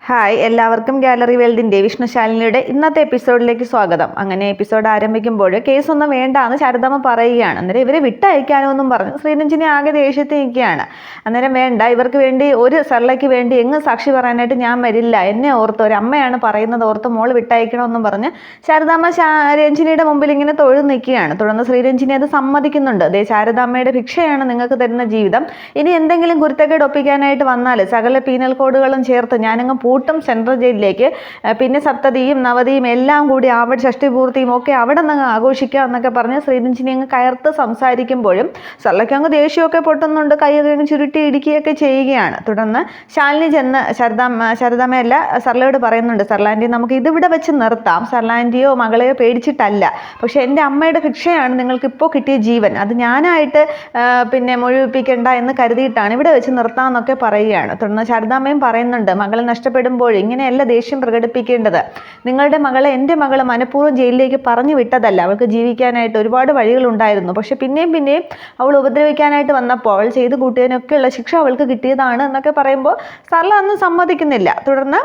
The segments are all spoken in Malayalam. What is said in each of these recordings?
ഹായ്, എല്ലാവർക്കും ഗാലറി വേൾഡിൻ്റെ വിഷ്ണുശാലിനിയുടെ ഇന്നത്തെ എപ്പിസോഡിലേക്ക് സ്വാഗതം. അങ്ങനെ എപ്പിസോഡ് ആരംഭിക്കുമ്പോൾ കേസൊന്നും വേണ്ട എന്ന് ശാരദാമ്മ പറയുകയാണ്. അന്നേരം ഇവരെ വിട്ടയക്കാനോ എന്നും പറഞ്ഞു ശ്രീരഞ്ജിനി ആകെ ദേഷ്യത്തിൽ നിൽക്കുകയാണ്. അന്നേരം വേണ്ട, ഇവർക്ക് വേണ്ടി ഒരു സർലയ്ക്ക് വേണ്ടി എങ്ങും സാക്ഷി പറയാനായിട്ട് ഞാൻ വരില്ല, എന്നെ ഓർത്ത് ഒരു അമ്മയാണ് പറയുന്നത് ഓർത്ത് മോള് വിട്ടയക്കണമെന്നും പറഞ്ഞ് ശാരദാമ്മ രഞ്ജിനിയുടെ മുമ്പിൽ ഇങ്ങനെ തൊഴുതു നിൽക്കുകയാണ്. തുടർന്ന് ശ്രീരഞ്ജിനി അത് സമ്മതിക്കുന്നുണ്ട്. അതേ, ശാരദാമ്മയുടെ ഭിക്ഷയാണ് നിങ്ങൾക്ക് തരുന്ന ജീവിതം, ഇനി എന്തെങ്കിലും കുരുത്തക്കേട് ഒപ്പിക്കാനായിട്ട് വന്നാൽ സകല പീനൽ കോഡുകളും ചേർത്ത് ഞാനങ്ങ് പൂട്ടും സെൻട്രൽ ജയിലിലേക്ക്, പിന്നെ സപ്തതിയും നവതിയും എല്ലാം കൂടി ആവട് ഷഷ്ടിപൂർത്തിയും ഒക്കെ അവിടെ നിന്ന് ആഘോഷിക്കാം എന്നൊക്കെ പറഞ്ഞ് ശ്രീരഞ്ജിനി അങ്ങ് കയർത്ത് സംസാരിക്കുമ്പോഴും സർലയ്ക്ക് അങ്ങ് ദേഷ്യമൊക്കെ പൊട്ടുന്നുണ്ട്, കൈയൊക്കെ ചുരുട്ടി ഇടിക്കുകയൊക്കെ ചെയ്യുകയാണ്. തുടർന്ന് ശാലിനി ചെന്ന് ശാരദാമ്മയല്ല സർലയോട് പറയുന്നുണ്ട്, സർലാൻറ്റി നമുക്ക് ഇതിവിടെ വെച്ച് നിർത്താം, സർലാൻറ്റിയോ മകളെയോ പേടിച്ചിട്ടല്ല, പക്ഷെ എൻ്റെ അമ്മയുടെ ഭിക്ഷയാണ് നിങ്ങൾക്കിപ്പോൾ കിട്ടിയ ജീവൻ, അത് ഞാനായിട്ട് മുഴുവിപ്പിക്കേണ്ട എന്ന് കരുതിയിട്ടാണ് ഇവിടെ വെച്ച് നിർത്താമെന്നൊക്കെ പറയുകയാണ്. തുടർന്ന് ശാരദാമ്മയും പറയുന്നുണ്ട്, മകളെ നഷ്ടപ്പെടുമ്പോൾ ഇങ്ങനെയല്ല ദേഷ്യം പ്രകടിപ്പിക്കേണ്ടത്, നിങ്ങളുടെ മകളെ എൻ്റെ മകള് മനഃപൂർവ്വം ജയിലിലേക്ക് പറഞ്ഞു വിട്ടതല്ല, അവൾക്ക് ജീവിക്കാനായിട്ട് ഒരുപാട് വഴികളുണ്ടായിരുന്നു, പക്ഷെ പിന്നെയും അവൾ ഉപദ്രവിക്കാനായിട്ട് വന്നപ്പോൾ അവൾ ചെയ്ത് കൂട്ടിയതിനൊക്കെയുള്ള ശിക്ഷ അവൾക്ക് കിട്ടിയതാണ് എന്നൊക്കെ പറയുമ്പോൾ സർല അന്ന് സമ്മതിക്കുന്നില്ല. തുടർന്ന്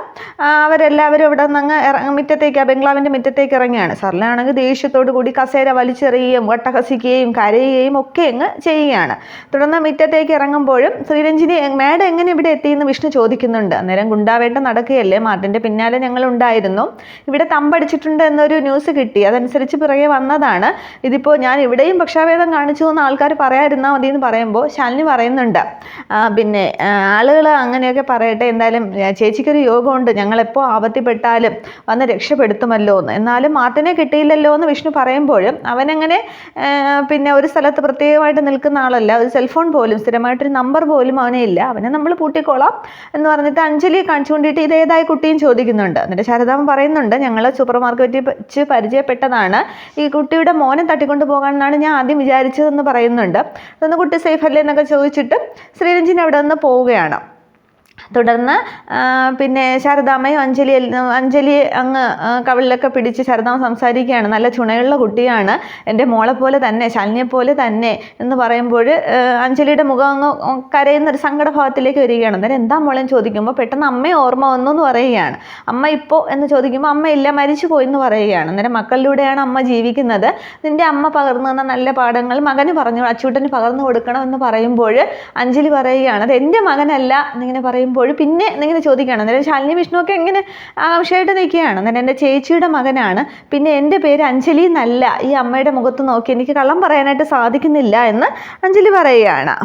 അവരെല്ലാവരും ഇവിടെ നിന്ന് മുറ്റത്തേക്ക്, ബംഗ്ലാവിൻ്റെ മുറ്റത്തേക്ക് ഇറങ്ങിയാണ്. സർല ആണെങ്കിൽ ദേഷ്യത്തോടു കൂടി കസേര വലിച്ചെറിയുകയും വട്ടഹസിക്കുകയും കരയുകയും ഒക്കെ അങ്ങ് ചെയ്യുകയാണ്. തുടർന്ന് മുറ്റത്തേക്ക് ഇറങ്ങുമ്പോഴും ശ്രീരഞ്ജിനി മേഡം എങ്ങനെ ഇവിടെ എത്തിയെന്ന് വിഷ്ണു ചോദിക്കുന്നുണ്ട്. അന്നേരം ഗുണ്ടാവേട്ട നടക്കുകയല്ലേ, മാർട്ടിൻ്റെ പിന്നാലെ ഞങ്ങൾ ഉണ്ടായിരുന്നു, ഇവിടെ തമ്പടിച്ചിട്ടുണ്ട് എന്നൊരു ന്യൂസ് കിട്ടി, അതനുസരിച്ച് പിറകെ വന്നതാണ്, ഇതിപ്പോൾ ഞാൻ ഇവിടെയും പക്ഷാഭേദം കാണിച്ചു എന്ന് ആൾക്കാർ പറയാതിരുന്നാൽ മതി എന്ന് പറയുമ്പോൾ ശാലിനി പറയുന്നുണ്ട്, ആളുകൾ അങ്ങനെയൊക്കെ പറയട്ടെ, എന്തായാലും ചേച്ചിക്കൊരു യോഗമുണ്ട്, ഞങ്ങളെപ്പോൾ ആപത്തിപ്പെട്ടാലും വന്ന് രക്ഷപ്പെടുത്തുമല്ലോ എന്ന്. എന്നാലും മാർട്ടിനെ കിട്ടിയില്ലല്ലോ എന്ന് വിഷ്ണു പറയുമ്പോഴും അവനങ്ങനെ ഒരു സ്ഥലത്ത് പ്രത്യേകമായിട്ട് നിൽക്കുന്ന ആളല്ല, ഒരു സെൽഫോൺ പോലും സ്ഥിരമായിട്ടൊരു നമ്പർ പോലും അവനെ ഇല്ല, അവനെ നമ്മൾ പൂട്ടിക്കോളാം എന്ന് പറഞ്ഞിട്ട് അഞ്ജലി കാണിച്ചുകൊണ്ടിട്ട് ഇതേതായ കുട്ടിയും ചോദിക്കുന്നുണ്ട്. എന്നിട്ട് ശാരദാമ്മ പറയുന്നുണ്ട്, ഞങ്ങൾ സൂപ്പർ മാർക്കറ്റിൽ വെച്ച് പരിചയപ്പെട്ടതാണ്, ഈ കുട്ടിയുടെ മോനെ തട്ടിക്കൊണ്ട് പോകാമെന്നാണ് ഞാൻ ആദ്യം വിചാരിച്ചതെന്ന് പറയുന്നുണ്ട്. അതൊന്ന് കുട്ടി സേഫ് അല്ലേ എന്നൊക്കെ ചോദിച്ചിട്ട് ശ്രീരഞ്ജിനി അവിടെ നിന്ന് പോവുകയാണ്. തുടർന്ന് ശാരദാമ്മയും അഞ്ജലി അങ്ങ് കവിളിലൊക്കെ പിടിച്ച് ശാരദാമ്മ സംസാരിക്കുകയാണ്, നല്ല ചുണയുള്ള കുട്ടിയാണ്, എൻ്റെ മോളെ പോലെ തന്നെ, ശാലിനിയെ പോലെ തന്നെ എന്ന് പറയുമ്പോൾ അഞ്ജലിയുടെ മുഖം അങ്ങ് കരയുന്നൊരു സങ്കടഭാവത്തിലേക്ക് വരികയാണ്. അന്നേരം എന്താ മോളെ ചോദിക്കുമ്പോൾ പെട്ടെന്ന് അമ്മയെ ഓർമ്മ വന്നു എന്ന് പറയുകയാണ്. അമ്മ ഇപ്പോൾ എന്ന് ചോദിക്കുമ്പോൾ അമ്മയില്ല, മരിച്ചു പോയി എന്ന് പറയുകയാണ്. അന്നേരം മക്കളിലൂടെയാണ് അമ്മ ജീവിക്കുന്നത്, നിൻ്റെ അമ്മ പകർന്നു തന്ന നല്ല പാഠങ്ങൾ മകന് പറഞ്ഞു, അച്ചൂട്ടന് പകർന്നു കൊടുക്കണം എന്ന് പറയുമ്പോൾ അഞ്ജലി പറയുകയാണ്, അത് എൻ്റെ മകനല്ല എന്നിങ്ങനെ പറയുമ്പോൾ പിന്നെ ഇങ്ങനെ ചോദിക്കുകയാണ്. അന്നേരം ശാലിനി വിഷ്ണുവൊക്കെ എങ്ങനെ ആവശ്യമായിട്ട് നിൽക്കുകയാണ്. അന്നേരം എൻ്റെ ചേച്ചിയുടെ മകനാണ്, പിന്നെ എൻ്റെ പേര് അഞ്ജലി എന്നല്ല, ഈ അമ്മയുടെ മുഖത്ത് നോക്കി എനിക്ക് കള്ളം പറയാനായിട്ട് സാധിക്കുന്നില്ല എന്ന് അഞ്ജലി പറയുകയാണ്.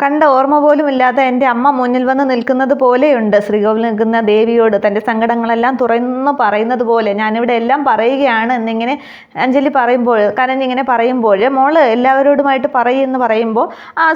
കണ്ട ഓർമ്മ പോലും ഇല്ലാത്ത എൻ്റെ അമ്മ മുന്നിൽ വന്ന് നിൽക്കുന്നത് പോലെയുണ്ട്, ശ്രീകോവിൽ നിൽക്കുന്ന ദേവിയോട് തൻ്റെ സങ്കടങ്ങളെല്ലാം തുറന്നു പറയുന്നത് പോലെ ഞാനിവിടെ എല്ലാം പറയുകയാണ് എന്നിങ്ങനെ അഞ്ജലി പറയുമ്പോൾ, കരഞ്ഞിങ്ങനെ പറയുമ്പോൾ, മോള് എല്ലാവരോടുമായിട്ട് പറയുമെന്ന് പറയുമ്പോൾ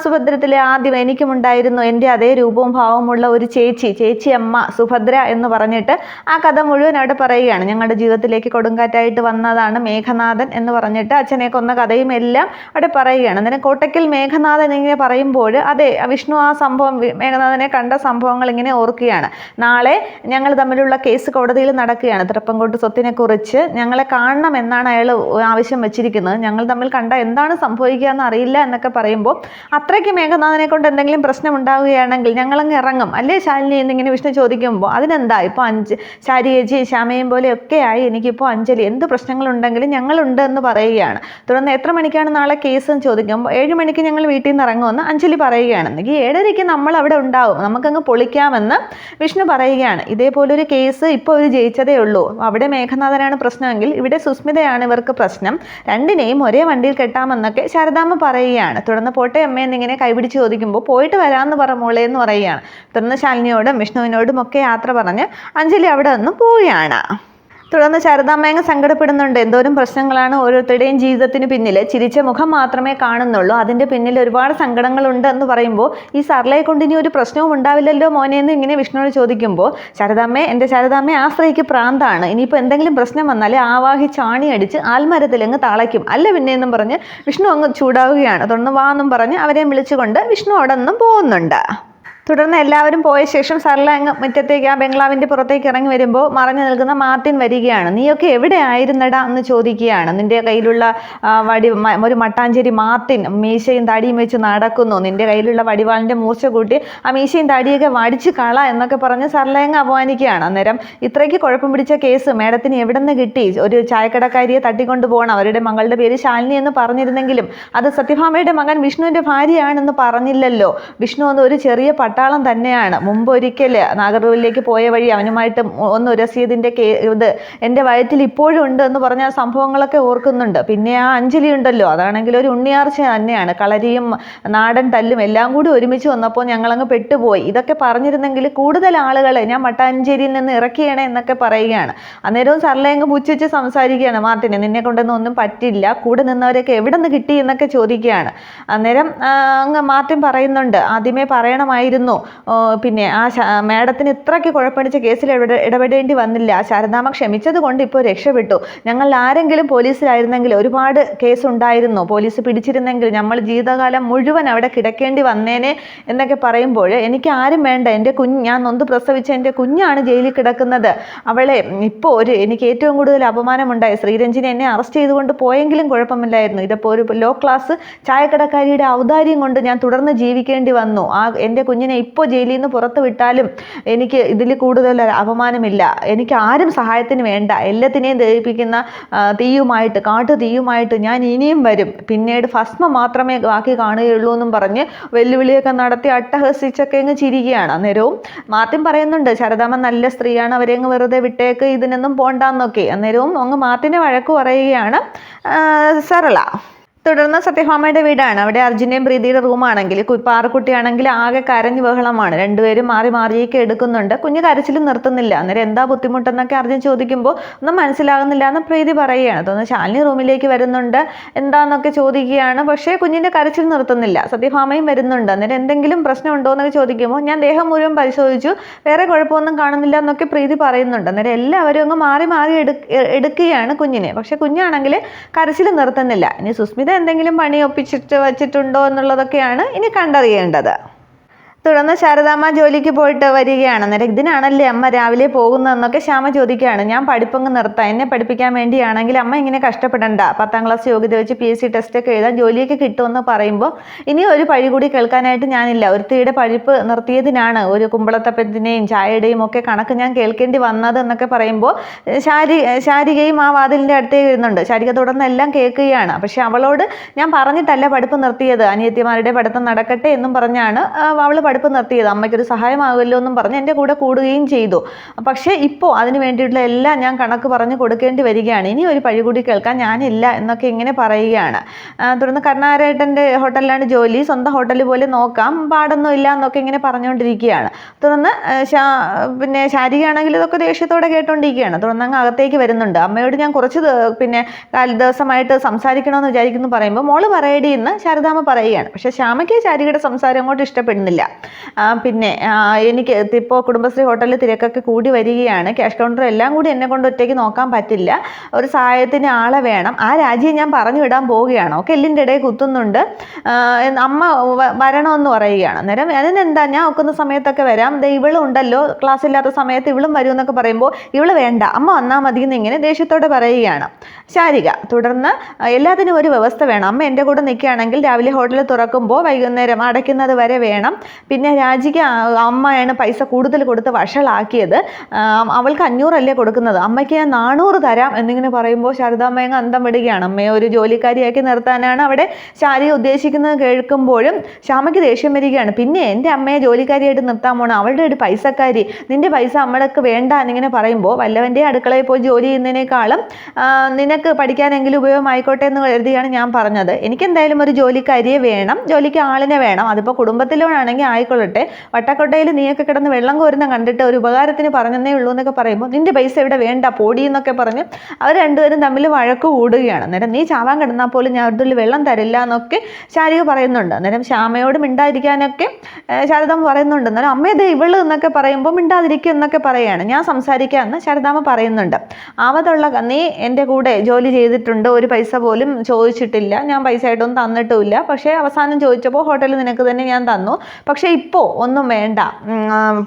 സുഭദ്രത്തിലെ ആദ്യം എനിക്കുമുണ്ടായിരുന്നു എൻ്റെ അതേ രൂപവും ഭാവമുള്ള ഒരു ചേച്ചി അമ്മ സുഭദ്ര എന്ന് പറഞ്ഞിട്ട് ആ കഥ മുഴുവൻ അവിടെ പറയുകയാണ്. ഞങ്ങളുടെ ജീവിതത്തിലേക്ക് കൊടുങ്കാറ്റായിട്ട് വന്നതാണ് മേഘനാഥൻ എന്ന് പറഞ്ഞിട്ട് അച്ഛനെ കൊന്ന കഥയും എല്ലാം അവിടെ പറയുകയാണ്. അന്നേരം കോട്ടയ്ക്കൽ മേഘനാഥൻ ഇങ്ങനെ പറയുമ്പോൾ അതെ, വിഷ്ണു ആ സംഭവം, മേഘനാഥനെ കണ്ട സംഭവങ്ങൾ ഇങ്ങനെ ഓർക്കുകയാണ്. നാളെ ഞങ്ങൾ തമ്മിലുള്ള കേസ് കോടതിയിൽ നടക്കുകയാണ്, തൃപ്പങ്കോട്ട് സ്വത്തിനെ കുറിച്ച് ഞങ്ങളെ കാണണം എന്നാണ് അയാൾ ആവശ്യം വെച്ചിരിക്കുന്നത്, ഞങ്ങൾ തമ്മിൽ കണ്ട എന്താണ് സംഭവിക്കുക എന്ന് അറിയില്ല എന്നൊക്കെ പറയുമ്പോൾ അത്രയ്ക്ക് മേഘനാഥനെ കൊണ്ട് എന്തെങ്കിലും പ്രശ്നം ഉണ്ടാവുകയാണെങ്കിൽ ഞങ്ങളങ്ങ് ഇറങ്ങും അല്ലേ ശാലിനി എന്നിങ്ങനെ വിഷ്ണു ചോദിക്കുമ്പോൾ, അതിനെന്താ ഇപ്പോൾ ശാരിയേച്ചി ശ്യാമയും പോലെയൊക്കെ ആയി, എനിക്കിപ്പോൾ അഞ്ജലി, എന്ത് പ്രശ്നങ്ങളുണ്ടെങ്കിലും ഞങ്ങളുണ്ട് എന്ന് പറയുകയാണ്. തുടർന്ന് എത്ര മണിക്കാണ് നാളെ കേസ് എന്ന് ചോദിക്കുമ്പോൾ 7 മണിക്ക് ഞങ്ങൾ വീട്ടിൽ നിന്ന് ഇറങ്ങുമെന്ന് അഞ്ജലി പറയുകയാണെങ്കിൽ 7:30 നമ്മൾ അവിടെ ഉണ്ടാവും, നമുക്കങ്ങ് പൊളിക്കാമെന്ന് വിഷ്ണു പറയുകയാണ്. ഇതേപോലൊരു കേസ് ഇപ്പോൾ അവർ ജയിച്ചതേ ഉള്ളൂ, അവിടെ മേഘനാഥനാണ് പ്രശ്നമെങ്കിൽ ഇവിടെ സുസ്മിതയാണ് ഇവർക്ക് പ്രശ്നം, രണ്ടിനെയും ഒരേ വണ്ടിയിൽ കെട്ടാമെന്നൊക്കെ ശാരദാമ്മ പറയുകയാണ്. തുടർന്ന് പോട്ടെ അമ്മയെന്നിങ്ങനെ കൈപിടിച്ച് ചോദിക്കുമ്പോൾ പോയിട്ട് വരാമെന്ന് മോളെ എന്ന് പറയുകയാണ്. തുടർന്ന് ശാലിനിയോടും വിഷ്ണുവിനോടും ഒക്കെ യാത്ര പറഞ്ഞ് അഞ്ജലി അവിടെ നിന്നും പോവുകയാണ്. തുടർന്ന് ശാരദാമ്മ സങ്കടപ്പെടുന്നുണ്ട്, എന്തോരം പ്രശ്നങ്ങളാണ് ഓരോരുത്തരുടെയും ജീവിതത്തിന് പിന്നിൽ, ചിരിച്ച മുഖം മാത്രമേ കാണുന്നുള്ളൂ, അതിൻ്റെ പിന്നിൽ ഒരുപാട് സങ്കടങ്ങളുണ്ട് എന്ന് പറയുമ്പോൾ ഈ സർലയെ കൊണ്ട് ഇനി ഒരു പ്രശ്നവും ഉണ്ടാവില്ലല്ലോ മോനെ എന്ന് ഇങ്ങനെ വിഷ്ണുവിനോട് ചോദിക്കുമ്പോൾ എൻ്റെ ശാരദാമ്മയെ ആ സ്ത്രീക്ക് പ്രാന്താണ്, ഇനിയിപ്പോൾ എന്തെങ്കിലും പ്രശ്നം വന്നാൽ ആവാഹി ചാണി അടിച്ച് ആൽമരത്തിലങ്ങ് തളയ്ക്കും അല്ല പിന്നെ എന്നും പറഞ്ഞ് വിഷ്ണു അങ്ങ് ചൂടാവുകയാണ്. തുടർന്ന് വാ എന്നും പറഞ്ഞ് അവരെ വിളിച്ചുകൊണ്ട് വിഷ്ണു അവിടെ നിന്നും പോകുന്നുണ്ട്. തുടർന്ന് എല്ലാവരും പോയ ശേഷം സർല അങ്ങ് മുറ്റത്തേക്ക് ആ ബംഗ്ലാവിൻ്റെ പുറത്തേക്ക് ഇറങ്ങി വരുമ്പോൾ മറഞ്ഞു നിൽക്കുന്ന മാർട്ടിൻ വരികയാണ്. നീയൊക്കെ എവിടെ ആയിരുന്നടാ എന്ന് ചോദിക്കുകയാണ്. നിന്റെ കയ്യിലുള്ള ഒരു മട്ടാഞ്ചേരി മാർട്ടിൻ മീശയും താടിയും വെച്ച് നടക്കുന്നു. നിന്റെ കയ്യിലുള്ള വടിവാളിൻ്റെ മൂർച്ച കൂട്ടി ആ മീശയും താടിയൊക്കെ വടിച്ച് കള എന്നൊക്കെ പറഞ്ഞ് സർലയങ്ങ് അപമാനിക്കുകയാണ്. അന്നേരം ഇത്രയ്ക്ക് കുഴപ്പം പിടിച്ച കേസ് മേഡത്തിന് എവിടെ നിന്ന് കിട്ടി? ഒരു ചായക്കടക്കാരിയെ തട്ടിക്കൊണ്ടു പോകണം. അവരുടെ മകളുടെ പേര് ശാലിനി എന്ന് പറഞ്ഞിരുന്നെങ്കിലും അത് സത്യഭാമയുടെ മകൻ വിഷ്ണുവിൻ്റെ ഭാര്യയാണെന്ന് പറഞ്ഞില്ലല്ലോ. വിഷ്ണു ഒന്ന് ഒരു ചെറിയ പട്ടാളം തന്നെയാണ്. മുമ്പ് ഒരിക്കൽ നാഗർകോവിലേക്ക് പോയ വഴി അവനുമായിട്ട് ഒന്ന് ഉരസിയതിൻ്റെ ഇത് എൻ്റെ വയറ്റിൽ ഇപ്പോഴും ഉണ്ട് എന്ന് പറഞ്ഞ സംഭവങ്ങളൊക്കെ ഓർക്കുന്നുണ്ട്. പിന്നെ ആ അഞ്ജലി ഉണ്ടല്ലോ, അതാണെങ്കിൽ ഒരു ഉണ്ണിയാർച്ച തന്നെയാണ്. കളരിയും നാടൻ തല്ലും എല്ലാം കൂടി ഒരുമിച്ച് വന്നപ്പോൾ ഞങ്ങളങ്ങ് പെട്ടുപോയി. ഇതൊക്കെ പറഞ്ഞിരുന്നെങ്കിൽ കൂടുതൽ ആളുകളെ ഞാൻ മട്ടാഞ്ചേരിയിൽ നിന്ന് ഇറക്കിയണേ എന്നൊക്കെ പറയുകയാണ്. അന്നേരവും സർലയങ്ങ് പുച്ഛിച്ച് സംസാരിക്കുകയാണ്. മാർട്ടിനെ നിന്നെ കൊണ്ടൊന്നും ഒന്നും പറ്റില്ല, കൂടെ നിന്നവരൊക്കെ എവിടെ നിന്ന് കിട്ടി എന്നൊക്കെ ചോദിക്കുകയാണ്. അന്നേരം അങ്ങ് മാർട്ടിൻ പറയുന്നുണ്ട്, ആദ്യമേ പറയണമായിരുന്നു, പിന്നെ ആ മേഡത്തിന് ഇത്രയ്ക്ക് കുഴപ്പമിടിച്ച കേസിൽ ഇടപെടേണ്ടി വന്നില്ല. ശാരദാമ്മ ക്ഷമിച്ചത് കൊണ്ട് ഇപ്പോൾ രക്ഷപ്പെട്ടു. ഞങ്ങൾ ആരെങ്കിലും പോലീസിലായിരുന്നെങ്കിൽ ഒരുപാട് കേസ് ഉണ്ടായിരുന്നു. പോലീസ് പിടിച്ചിരുന്നെങ്കിൽ നമ്മൾ ജീവിതകാലം മുഴുവൻ അവിടെ കിടക്കേണ്ടി വന്നേനെ എന്നൊക്കെ പറയുമ്പോൾ എനിക്ക് ആരും വേണ്ട. എൻ്റെ ഞാൻ നൊന്ത് പ്രസവിച്ച എൻ്റെ കുഞ്ഞാണ് ജയിലിൽ കിടക്കുന്നത്. അവളെ ഇപ്പോൾ എനിക്ക് ഏറ്റവും കൂടുതൽ അപമാനമുണ്ടായി. ശ്രീരഞ്ജിനി എന്നെ അറസ്റ്റ് ചെയ്തുകൊണ്ട് പോയെങ്കിലും കുഴപ്പമില്ലായിരുന്നു. ഇതിപ്പോൾ ഒരു ലോ ക്ലാസ് ചായക്കടക്കാരിയുടെ ഔദാര്യം കൊണ്ട് ഞാൻ തുടർന്ന് ജീവിക്കേണ്ടി വന്നു. എൻ്റെ കുഞ്ഞിനെ ഇപ്പോൾ ജയിലിൽ നിന്ന് പുറത്ത് വിട്ടാലും എനിക്ക് ഇതിൽ കൂടുതൽ അപമാനമില്ല. എനിക്ക് ആരും സഹായത്തിന് വേണ്ട. എല്ലാത്തിനെയും ദഹിപ്പിക്കുന്ന തീയുമായിട്ട്, കാട്ടു തീയുമായിട്ട് ഞാൻ ഇനിയും വരും. പിന്നീട് ഭസ്മം മാത്രമേ ബാക്കി കാണുകയുള്ളൂ എന്നും പറഞ്ഞ് വെല്ലുവിളിയൊക്കെ നടത്തി അട്ടഹസിച്ചൊക്കെ അങ്ങ് ചിരിക്കുകയാണ്. അന്നേരവും മാർട്ടിൻ പറയുന്നുണ്ട്, ശാരദാമ്മ നല്ല സ്ത്രീയാണ്, അവരെ അങ്ങ് വെറുതെ വിട്ടേക്ക്, ഇതിനൊന്നും പോണ്ടാന്നൊക്കെ. അന്നേരവും അങ്ങ് മാർട്ടിനെ വഴക്ക് പറയുകയാണ് സർല. തുടർന്ന് സത്യഭാമയുടെ വീടാണ്. അവിടെ അർജുൻ്റെയും പ്രീതിയുടെ റൂമാണെങ്കിൽ പാറക്കുട്ടിയാണെങ്കിൽ ആകെ കരഞ്ഞ് ബഹളമാണ്. രണ്ടുപേരും മാറി മാറിയൊക്കെ എടുക്കുന്നുണ്ട്. കുഞ്ഞ് കരച്ചിലും നിർത്തുന്നില്ല. അന്നേരം എന്താ ബുദ്ധിമുട്ടെന്നൊക്കെ അർജുൻ ചോദിക്കുമ്പോൾ ഒന്നും മനസ്സിലാകുന്നില്ല എന്ന് പ്രീതി പറയുകയാണ്. തോന്നുന്നു ശാലിനി റൂമിലേക്ക് വരുന്നുണ്ട്, എന്താന്നൊക്കെ ചോദിക്കുകയാണ്. പക്ഷേ കുഞ്ഞിൻ്റെ കരച്ചിൽ നിർത്തുന്നില്ല. സത്യഭാമയും വരുന്നുണ്ട്. അന്നേരം എന്തെങ്കിലും പ്രശ്നമുണ്ടോ എന്നൊക്കെ ചോദിക്കുമ്പോൾ ഞാൻ ദേഹം മുഴുവൻ പരിശോധിച്ചു, വേറെ കുഴപ്പമൊന്നും കാണുന്നില്ല എന്നൊക്കെ പ്രീതി പറയുന്നുണ്ട്. അന്നേരം എല്ലാവരും അങ്ങ് മാറി മാറി എടുക്കുകയാണ് കുഞ്ഞിനെ. പക്ഷെ കുഞ്ഞാണെങ്കിൽ കരച്ചിൽ നിർത്തുന്നില്ല. ഇനി സുസ്മിത എന്തെങ്കിലും പണി ഒപ്പിച്ചിട്ട് വച്ചിട്ടുണ്ടോ എന്നുള്ളതൊക്കെയാണ് ഇനി കണ്ടറിയേണ്ടത്. തുടർന്ന് ശാരദാമ്മ ജോലിക്ക് പോയിട്ട് വരികയാണ്. അന്നേരം ഇതിനാണല്ലേ അമ്മ രാവിലെ പോകുന്നതെന്നൊക്കെ ശ്യാമ ചോദിക്കുകയാണ്. ഞാൻ പഠിപ്പങ്ങ് നിർത്താം, എന്നെ പഠിപ്പിക്കാൻ വേണ്ടിയാണെങ്കിൽ അമ്മ ഇങ്ങനെ കഷ്ടപ്പെടണ്ട. 10ാം ക്ലാസ് യോഗ്യത വെച്ച് PSC ടെസ്റ്റൊക്കെ എഴുതാൻ ജോലിയൊക്കെ കിട്ടുമെന്ന് പറയുമ്പോൾ ഇനി ഒരു പഴി കൂടി കേൾക്കാനായിട്ട് ഞാനില്ല. ഒരുത്തിയുടെ പഠിപ്പ് നിർത്തിയതിനാണ് ഒരു കുമ്പളത്തപ്പത്തിൻ്റെയും ചായയുടെയും ഒക്കെ കണക്ക് ഞാൻ കേൾക്കേണ്ടി വന്നത് എന്നൊക്കെ പറയുമ്പോൾ ശാരികയും ആ വാതിലിൻ്റെ അടുത്തേക്ക് വരുന്നുണ്ട്. ശാരിക തുടർന്ന് എല്ലാം കേൾക്കുകയാണ്. പക്ഷെ അവളോട് ഞാൻ പറഞ്ഞിട്ടല്ല പഠിപ്പ് നിർത്തിയത്, അനിയത്തിമാരുടെ പഠിത്തം നടക്കട്ടെ എന്നും പറഞ്ഞാണ് അവൾ പഠിപ്പ് നിർത്തിയത്. അമ്മയ്ക്കൊരു സഹായമാകുമല്ലോ എന്നും പറഞ്ഞ് എൻ്റെ കൂടെ കൂടുകയും ചെയ്തു. പക്ഷേ ഇപ്പോൾ അതിന് വേണ്ടിയിട്ടുള്ള എല്ലാം ഞാൻ കണക്ക് പറഞ്ഞ് കൊടുക്കേണ്ടി വരികയാണ്. ഇനി ഒരു പഴി കൂടി കേൾക്കാൻ ഞാനില്ല എന്നൊക്കെ ഇങ്ങനെ പറയുകയാണ്. തുടർന്ന് കരുണാകരേട്ടൻ്റെ ഹോട്ടലിലാണ് ജോലി, സ്വന്തം ഹോട്ടൽ പോലെ നോക്കാം, പാടൊന്നും ഇല്ല എന്നൊക്കെ ഇങ്ങനെ പറഞ്ഞുകൊണ്ടിരിക്കുകയാണ്. തുടർന്ന് പിന്നെ ശാരികയാണെങ്കിൽ ഇതൊക്കെ ദേഷ്യത്തോടെ കേട്ടുകൊണ്ടിരിക്കുകയാണ്. തുടർന്ന് അങ്ങ് അകത്തേക്ക് വരുന്നുണ്ട്. അമ്മയോട് ഞാൻ കുറച്ച് ദിവസമായിട്ട് സംസാരിക്കണമെന്ന് വിചാരിക്കുന്നു പറയുമ്പോൾ മോള് പറയടി എന്ന് ശാരദാമ്മ പറയുകയാണ്. പക്ഷേ ശ്യാമയ്ക്ക് ശാരികയുടെ സംസാരം അങ്ങോട്ട് ഇഷ്ടപ്പെടുന്നില്ല. പിന്നെ എനിക്ക് ഇപ്പോൾ കുടുംബശ്രീ ഹോട്ടലിൽ തിരക്കൊക്കെ കൂടി വരികയാണ്. ക്യാഷ് കൗണ്ടർ എല്ലാം കൂടി എന്നെ കൊണ്ട് ഒറ്റയ്ക്ക് നോക്കാൻ പറ്റില്ല, ഒരു സഹായത്തിന് ആളെ വേണം. ആ രാജിയെ ഞാൻ പറഞ്ഞു വിടാൻ പോവുകയാണ്. ഒക്കെ എല്ലിൻ്റെ ഇടയിൽ കുത്തുന്നുണ്ട്. അമ്മ വരണമെന്ന് പറയുകയാണ്. അന്നേരം അതിനെന്താ, ഞാൻ ഒക്കുന്ന സമയത്തൊക്കെ വരാം, ഇവളും ഉണ്ടല്ലോ, ക്ലാസ് ഇല്ലാത്ത സമയത്ത് ഇവളും വരും എന്നൊക്കെ പറയുമ്പോൾ ഇവള് വേണ്ട, അമ്മ വന്നാൽ മതി എന്ന് ഇങ്ങനെ ദേഷ്യത്തോടെ പറയുകയാണ് ശാരിക. തുടർന്ന് എല്ലാത്തിനും ഒരു വ്യവസ്ഥ വേണം. അമ്മ എൻ്റെ കൂടെ നിൽക്കുകയാണെങ്കിൽ രാവിലെ ഹോട്ടൽ തുറക്കുമ്പോൾ വൈകുന്നേരം അടയ്ക്കുന്നത് വരെ വേണം. പിന്നെ രാജിക്ക് അമ്മയാണ് പൈസ കൂടുതൽ കൊടുത്ത് വഷളാക്കിയത്. അവൾക്ക് 500 കൊടുക്കുന്നത്, അമ്മയ്ക്ക് ഞാൻ 400 തരാം എന്നിങ്ങനെ പറയുമ്പോൾ ശാരദാമ്മയങ്ങ് അന്തം വിടുകയാണ്. അമ്മയെ ഒരു ജോലിക്കാരിയാക്കി നിർത്താനാണ് അവിടെ ശാരിക ഉദ്ദേശിക്കുന്നത് കേൾക്കുമ്പോഴും ശ്യാമയ്ക്ക് ദേഷ്യം വരികയാണ്. പിന്നെ എൻ്റെ അമ്മയെ ജോലിക്കാരിയായിട്ട് നിർത്താൻ പോണം, അവളുടെ ഒരു പൈസക്കാരി, നിൻ്റെ പൈസ അമ്മക്ക് വേണ്ട എന്നിങ്ങനെ പറയുമ്പോൾ വല്ലവൻ്റെ അടുക്കളയിൽ പോയി ജോലി ചെയ്യുന്നതിനേക്കാളും നിനക്ക് പഠിക്കാനെങ്കിലും ഉപയോഗമായിക്കോട്ടെ എന്ന് കരുതിയാണ് ഞാൻ പറഞ്ഞത്. എനിക്കെന്തായാലും ഒരു ജോലിക്കാരിയെ വേണം, ജോലിക്ക് ആളിനെ വേണം. അതിപ്പോൾ കുടുംബത്തിലോടാണെങ്കിൽ ആയിക്കൊള്ളട്ടെ, വട്ടക്കൊട്ടയിൽ നീയൊക്കെ കിടന്ന് വെള്ളം കോരുന്ന കണ്ടിട്ട് ഒരു ഉപകാരത്തിന് പറഞ്ഞതേ ഉള്ളൂ എന്നൊക്കെ പറയുമ്പോൾ നിൻ്റെ പൈസ ഇവിടെ വേണ്ട പോടി എന്നൊക്കെ പറഞ്ഞ് അവർ രണ്ടുപേരും തമ്മിൽ വഴക്ക് കൂടുകയാണ്. അന്നേരം നീ ചാവാൻ കിടന്നാൽ പോലും ഞാൻ ഒരു വെള്ളം തരില്ല എന്നൊക്കെ ശാരിക പറയുന്നുണ്ട്. അന്നേരം ശ്യാമയോട് മിണ്ടാതിരിക്കാനൊക്കെ ശാരദാമ്മ പറയുന്നുണ്ട്. എന്നാലും അമ്മയതേ ഇവള് എന്നൊക്കെ പറയുമ്പോൾ മിണ്ടാതിരിക്കുക എന്നൊക്കെ പറയുകയാണ്. ഞാൻ സംസാരിക്കാമെന്ന് ശാരദാമ്മ പറയുന്നുണ്ട്. ആവതുള്ള നീ എൻ്റെ കൂടെ ജോലി ചെയ്തിട്ടുണ്ട്, ഒരു പൈസ പോലും ചോദിച്ചിട്ടില്ല, ഞാൻ പൈസ ആയിട്ടൊന്നും തന്നിട്ടുമില്ല. പക്ഷേ അവസാനം ചോദിച്ചപ്പോൾ ഹോട്ടലിൽ നിനക്ക് തന്നെ ഞാൻ തന്നു. പക്ഷേ പക്ഷേ ഇപ്പോൾ ഒന്നും വേണ്ട,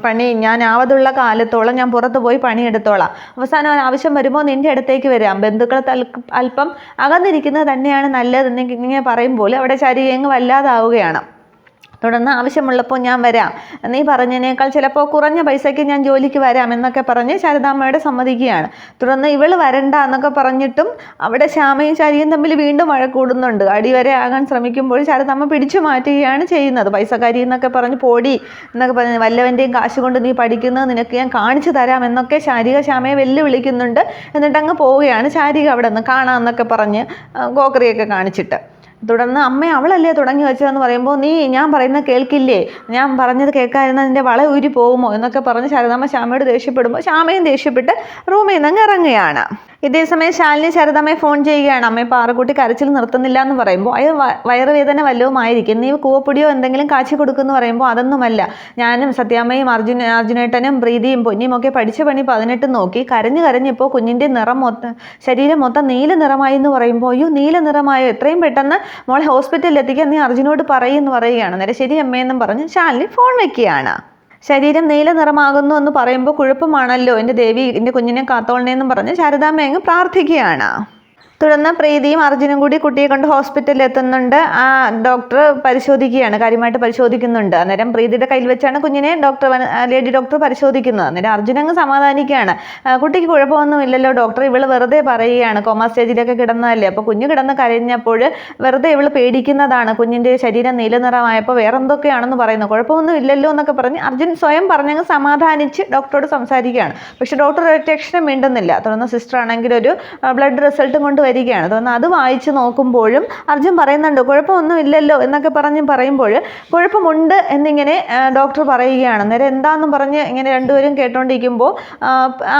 പണി ഞാൻ ആവതുള്ള കാലത്തോളം ഞാൻ പുറത്ത് പോയി പണിയെടുത്തോളാം, അവസാനം ഒരാവശ്യം വരുമ്പോൾ നിൻ്റെ അടുത്തേക്ക് വരാം, ബന്ധുക്കളെ അല്പം അകന്നിരിക്കുന്നത് തന്നെയാണ് നല്ലതെന്ന് ഇങ്ങനെ പറയുമ്പോൾ അവിടെ ശാരിക അങ്ങ് വല്ലാതാവുകയാണ്. തുടർന്ന് ആവശ്യമുള്ളപ്പോൾ ഞാൻ വരാം, നീ പറഞ്ഞതിനേക്കാൾ ചിലപ്പോൾ കുറഞ്ഞ പൈസയ്ക്ക് ഞാൻ ജോലിക്ക് വരാം എന്നൊക്കെ പറഞ്ഞ് ശാരദാമ്മയോട് സമ്മതിക്കുകയാണ്. തുടർന്ന് ഇവൾ വരണ്ട എന്നൊക്കെ പറഞ്ഞിട്ടും അവിടെ ശ്യാമയും ശാരികയും തമ്മിൽ വീണ്ടും വഴക്കൂടുന്നുണ്ട്. അടിവരെ ആകാൻ ശ്രമിക്കുമ്പോൾ ശാരദാമ്മ പിടിച്ചു മാറ്റുകയാണ് ചെയ്യുന്നത്. പൈസക്കാരി എന്നൊക്കെ പറഞ്ഞ് പോടി എന്നൊക്കെ പറഞ്ഞ് വല്ലവൻ്റെയും കാശ് കൊണ്ട് നീ പഠിക്കുന്നത് നിനക്ക് ഞാൻ കാണിച്ചു തരാം എന്നൊക്കെ ശാരിക ശ്യാമയെ വെല്ലുവിളിക്കുന്നുണ്ട്. എന്നിട്ടങ്ങ് പോവുകയാണ് ശാരിക അവിടെ നിന്ന് കാണാമെന്നൊക്കെ പറഞ്ഞ് കോക്കറിയൊക്കെ കാണിച്ചിട്ട്. തുടർന്ന് അമ്മ അവളല്ലേ തുടങ്ങി വെച്ചതെന്ന് പറയുമ്പോൾ നീ ഞാൻ പറയുന്നത് കേൾക്കില്ലേ, ഞാൻ പറഞ്ഞത് കേൾക്കാതിരുന്ന നിൻ്റെ വള ഊരി പോകുമോ എന്നൊക്കെ പറഞ്ഞ് ശാരദാമ്മ ശ്യാമയോട് ദേഷ്യപ്പെടുമ്പോൾ ശ്യാമയും ദേഷ്യപ്പെട്ട് റൂമിൽ നിന്ന് ഇറങ്ങുകയാണ്. ഇതേസമയം ശാലിനി ശാരദാമ്മയെ ഫോൺ ചെയ്യുകയാണ്. അമ്മയെ പാറുക്കുട്ടി കരച്ചിൽ നിർത്തുന്നില്ല എന്ന് പറയുമ്പോൾ അത് വയറുവേദന വല്ലതുമായിരിക്കും, നീ കൂവപ്പൊടിയോ എന്തെങ്കിലും കാച്ചി കൊടുക്കുമെന്ന് പറയുമ്പോൾ അതൊന്നുമല്ല, ഞാനും സത്യാമ്മയും അർജുനേട്ടനും പ്രീതിയും പൊന്നിയും ഒക്കെ പഠിച്ച പണി 18 നോക്കി കരഞ്ഞിപ്പോൾ കുഞ്ഞിൻ്റെ നിറം ശരീരം മൊത്തം നീല നിറമായി എന്ന് പറയുമ്പോൾ അയ്യോ നീല നിറമായോ, എത്രയും പെട്ടെന്ന് മോളെ ഹോസ്പിറ്റലിൽ എത്തിക്കാൻ നീ അർജുനോട് പറയുമെന്ന് പറയുകയാണ്. നേരെ ശരി അമ്മയെന്നും പറഞ്ഞ് ശാലിനി ഫോൺ വെക്കുകയാണ്. ശരീരം നീല നിറമാകുന്നു എന്ന് പറയുമ്പോൾ കുഴപ്പമാണല്ലോ എൻ്റെ ദേവി, എൻ്റെ കുഞ്ഞിനെ കാത്തോളണേന്നും പറഞ്ഞ് ശാരദാമ്മ അങ്ങ് പ്രാർത്ഥിക്കുകയാണ്. തുടർന്ന് പ്രീതിയും അർജുനും കൂടി കുട്ടിയെ കൊണ്ട് ഹോസ്പിറ്റലിൽ എത്തുന്നുണ്ട്. ആ ഡോക്ടർ പരിശോധിക്കുകയാണ്, കാര്യമായിട്ട് പരിശോധിക്കുന്നുണ്ട്. അന്നേരം പ്രീതിയുടെ കയ്യിൽ വെച്ചാണ് കുഞ്ഞിനെ ലേഡി ഡോക്ടർ പരിശോധിക്കുന്നത്. അന്നേരം അർജുൻ അങ്ങ് സമാധാനിക്കുകയാണ്, കുട്ടിക്ക് കുഴപ്പമൊന്നുമില്ലല്ലോ ഡോക്ടർ, ഇവള് വെറുതെ പറയുകയാണ്, കോമ സ്റ്റേജിലൊക്കെ കിടന്നതല്ലേ, അപ്പോൾ കുഞ്ഞ് കിടന്ന് കരഞ്ഞപ്പോൾ വെറുതെ ഇവള് പേടിക്കുന്നതാണ്, കുഞ്ഞിൻ്റെ ശരീരം നീലനിറമായപ്പോൾ വേറെ എന്തൊക്കെയാണെന്ന് പറയുന്നു, കുഴപ്പമൊന്നും ഇല്ലല്ലോ എന്നൊക്കെ പറഞ്ഞ് അർജുൻ സ്വയം പറഞ്ഞങ്ങ് സമാധാനിച്ച് ഡോക്ടറോട് സംസാരിക്കുകയാണ്. പക്ഷെ ഡോക്ടർ ഒരൊറ്റ അക്ഷരം മിണ്ടുന്നില്ല. തുടർന്ന് സിസ്റ്റർ ആണെങ്കിൽ ഒരു ബ്ലഡ് റിസൾട്ടും കൊണ്ട് വരികയാണ്. തുടർന്ന് അത് വായിച്ച് നോക്കുമ്പോഴും അർജുൻ പറയുന്നുണ്ട് കുഴപ്പമൊന്നും ഇല്ലല്ലോ എന്നൊക്കെ പറയുമ്പോൾ കുഴപ്പമുണ്ട് എന്നിങ്ങനെ ഡോക്ടർ പറയുകയാണ്. അന്നേരം എന്താണെന്നും പറഞ്ഞ് ഇങ്ങനെ രണ്ടുപേരും കേട്ടോണ്ടിരിക്കുമ്പോൾ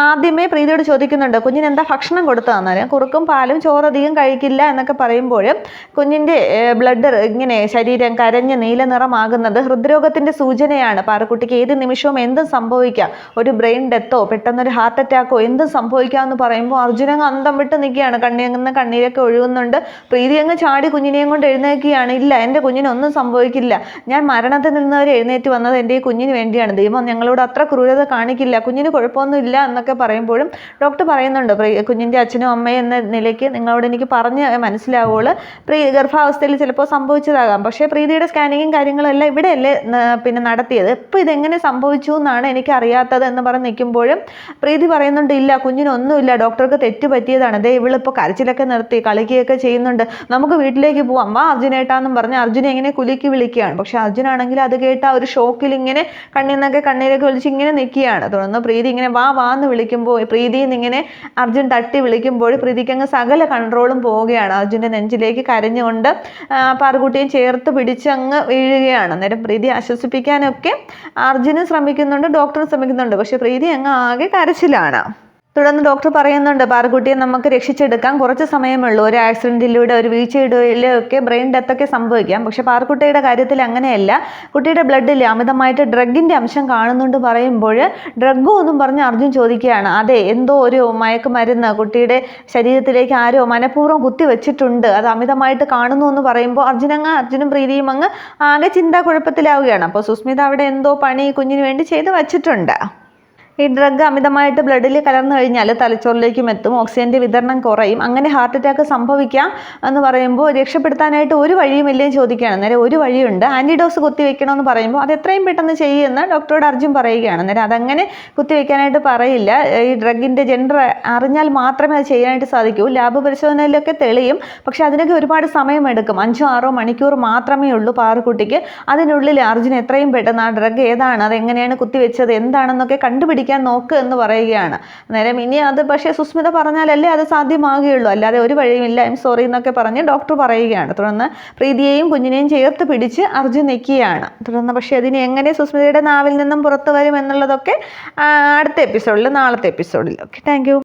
ആദ്യമേ പ്രീതിയോട് ചോദിക്കുന്നുണ്ട് കുഞ്ഞിന് എന്താ ഭക്ഷണം കൊടുത്തതെന്നറിയാം. കുറുക്കും പാലും ചോറധികം കഴിക്കില്ല എന്നൊക്കെ പറയുമ്പോൾ കുഞ്ഞിൻ്റെ ബ്ലഡ് ഇങ്ങനെ ശരീരം കരഞ്ഞ് നീല നിറമാകുന്നത് ഹൃദ്രോഗത്തിൻ്റെ സൂചനയാണ്. പാറക്കുട്ടിക്ക് ഏത് നിമിഷവും എന്തും സംഭവിക്കാം, ഒരു ബ്രെയിൻ ഡെത്തോ പെട്ടെന്നൊരു ഹാർട്ട് അറ്റാക്കോ എന്തും സംഭവിക്കാമെന്ന് പറയുമ്പോൾ അർജുനങ്ങ് അന്തം വിട്ട് നിൽക്കുകയാണ്. കണ്ണീരൊക്കെ ഒഴുകുന്നുണ്ട്. പ്രീതി അങ്ങ് ചാടി കുഞ്ഞിനെയും കൊണ്ട് എഴുന്നേൽക്കുകയാണ്. ഇല്ല, എൻ്റെ കുഞ്ഞിനൊന്നും സംഭവിക്കില്ല, ഞാൻ മരണത്തിൽ നിന്നവരെ എഴുന്നേറ്റ് വന്നത് എൻ്റെ ഈ കുഞ്ഞിന് വേണ്ടിയാണ്, ദൈവം ഞങ്ങളോട് അത്ര ക്രൂരത കാണിക്കില്ല, കുഞ്ഞിന് കുഴപ്പമൊന്നും ഇല്ല എന്നൊക്കെ പറയുമ്പോഴും ഡോക്ടർ പറയുന്നുണ്ട് കുഞ്ഞിൻ്റെ അച്ഛനും അമ്മയും എന്ന നിലയ്ക്ക് നിങ്ങളോട് എനിക്ക് പറഞ്ഞ് മനസ്സിലാവുള്ളൂ, ഗർഭാവസ്ഥയിൽ ചിലപ്പോൾ സംഭവിച്ചതാകാം, പക്ഷേ പ്രീതിയുടെ സ്കാനിങ്ങും കാര്യങ്ങളും എല്ലാം ഇവിടെയല്ലേ പിന്നെ നടത്തിയത്, ഇപ്പോൾ ഇതെങ്ങനെ സംഭവിച്ചു എന്നാണ് എനിക്ക് അറിയാത്തത് എന്ന് പറഞ്ഞ് നിൽക്കുമ്പോഴും പ്രീതി പറയുന്നുണ്ട് ഇല്ല, കുഞ്ഞിനൊന്നുമില്ല, ഡോക്ടർക്ക് തെറ്റ് പറ്റിയതാണ്, ദേ ഇവളിപ്പോൾ കരച്ചിലൊക്കെ നിർത്തി കളിക്കുകയൊക്കെ ചെയ്യുന്നുണ്ട്, നമുക്ക് വീട്ടിലേക്ക് പോവാം, വാ അർജുനേട്ടാന്നും പറഞ്ഞ് അർജുനെ ഇങ്ങനെ കുലുക്കി വിളിക്കുകയാണ്. പക്ഷെ അർജുനാണെങ്കിൽ അത് കേട്ട ഒരു ഷോക്കിൽ ഇങ്ങനെ കണ്ണിൽ നിന്നൊക്കെ കണ്ണീരൊക്കെ ഒലിച്ച് ഇങ്ങനെ നിൽക്കുകയാണ്. തുടർന്ന് പ്രീതി ഇങ്ങനെ വാന്ന് വിളിക്കുമ്പോൾ പ്രീതിന്ന് ഇങ്ങനെ അർജുൻ തട്ടി വിളിക്കുമ്പോൾ പ്രീതിക്ക് അങ്ങ് സകല കൺട്രോളും പോവുകയാണ്. അർജുൻ്റെ നെഞ്ചിലേക്ക് കരഞ്ഞുകൊണ്ട് പാറുകുട്ടിയെ ചേർത്ത് പിടിച്ച് അങ്ങ് വീഴുകയാണ്. അന്നേരം പ്രീതി ആശ്വസിപ്പിക്കാനൊക്കെ അർജുനും ശ്രമിക്കുന്നുണ്ട്, ഡോക്ടറും ശ്രമിക്കുന്നുണ്ട്. പക്ഷെ പ്രീതി അങ്ങ് ആകെ കരച്ചിലാണ്. തുടർന്ന് ഡോക്ടർ പറയുന്നുണ്ട് പാറുകുട്ടിയെ നമുക്ക് രക്ഷിച്ചെടുക്കാൻ കുറച്ച് സമയമുള്ളൂ, ഒരു ആക്സിഡൻറ്റിലൂടെ ഒരു വീഴ്ചയിലൂടെയൊക്കെ ബ്രെയിൻ ഡെത്തൊക്കെ സംഭവിക്കാം, പക്ഷെ പാറുകുട്ടിയുടെ കാര്യത്തിൽ അങ്ങനെയല്ല, കുട്ടിയുടെ ബ്ലഡിൽ അമിതമായിട്ട് ഡ്രഗിൻ്റെ അംശം കാണുന്നുണ്ട് പറയുമ്പോൾ ഡ്രഗോ എന്നും പറഞ്ഞ് അർജുൻ ചോദിക്കുകയാണ്. അതെ, എന്തോ ഒരു മയക്കുമരുന്ന് കുട്ടിയുടെ ശരീരത്തിലേക്ക് ആരോ മനഃപൂർവ്വം കുത്തി വെച്ചിട്ടുണ്ട്, അത് അമിതമായിട്ട് കാണുന്നു എന്ന് പറയുമ്പോൾ അർജുനും പ്രീതിയും അങ്ങ് ആകെ ചിന്താക്കുഴപ്പത്തിലാവുകയാണ്. അപ്പോൾ സുസ്മിത അവിടെ എന്തോ പണി കുഞ്ഞിന് വേണ്ടി ചെയ്ത് വച്ചിട്ടുണ്ട്. ഈ ഡ്രഗ് അമിതമായിട്ട് ബ്ലഡിൽ കലർന്നു കഴിഞ്ഞാൽ തലച്ചോറിലേക്കും എത്തും, ഓക്സിജൻ്റെ വിതരണം കുറയും, അങ്ങനെ ഹാർട്ട് അറ്റാക്ക് സംഭവിക്കാം എന്ന് പറയുമ്പോൾ രക്ഷപ്പെടുത്താനായിട്ട് ഒരു വഴിയുമില്ലേന്ന് ചോദിക്കുകയാണ്. അന്നേരം ഒരു വഴിയുണ്ട്, ആൻറ്റിഡോസ് കുത്തിവെക്കണമെന്ന് പറയുമ്പോൾ അത് എത്രയും പെട്ടെന്ന് ചെയ്യുമെന്ന് ഡോക്ടറോട് അർജുൻ പറയുകയാണ്. അന്നേരം അതങ്ങനെ കുത്തിവെക്കാനായിട്ട് പറയില്ല, ഈ ഡ്രഗിൻ്റെ ജെൻഡർ അറിഞ്ഞാൽ മാത്രമേ അത് ചെയ്യാനായിട്ട് സാധിക്കൂ, ലാബ് പരിശോധനയിലൊക്കെ തെളിയും, പക്ഷെ അതിനൊക്കെ ഒരുപാട് സമയമെടുക്കും, 5-6 മണിക്കൂർ മാത്രമേ ഉള്ളൂ പാറുക്കുട്ടിക്ക്. അതിനുള്ളിൽ അർജുൻ എത്രയും പെട്ടെന്ന് ആ ഡ്രഗ് ഏതാണ്, അതെങ്ങനെയാണ് കുത്തിവെച്ചത്, എന്താണെന്നൊക്കെ കണ്ടുപിടിക്കാൻ നോക്ക് എന്ന് പറയുകയാണ്. നേരം ഇനി അത് പക്ഷേ സുസ്മിത പറഞ്ഞാലല്ലേ അത് സാധ്യമാകുകയുള്ളൂ, അല്ലാതെ ഒരു വഴിയുമില്ല, ഐ എം സോറി എന്നൊക്കെ പറഞ്ഞ് ഡോക്ടർ പറയുകയാണ്. തുടർന്ന് പ്രീതിയെയും കുഞ്ഞിനെയും ചേർത്ത് പിടിച്ച് അർജുൻ നിൽക്കുകയാണ്. തുടർന്ന് പക്ഷേ അതിന് എങ്ങനെ സുസ്മിതയുടെ നാവിൽ നിന്നും പുറത്തു വരും എന്നുള്ളതൊക്കെ അടുത്ത എപ്പിസോഡിൽ, നാളത്തെ എപ്പിസോഡിൽ. Okay, thank you.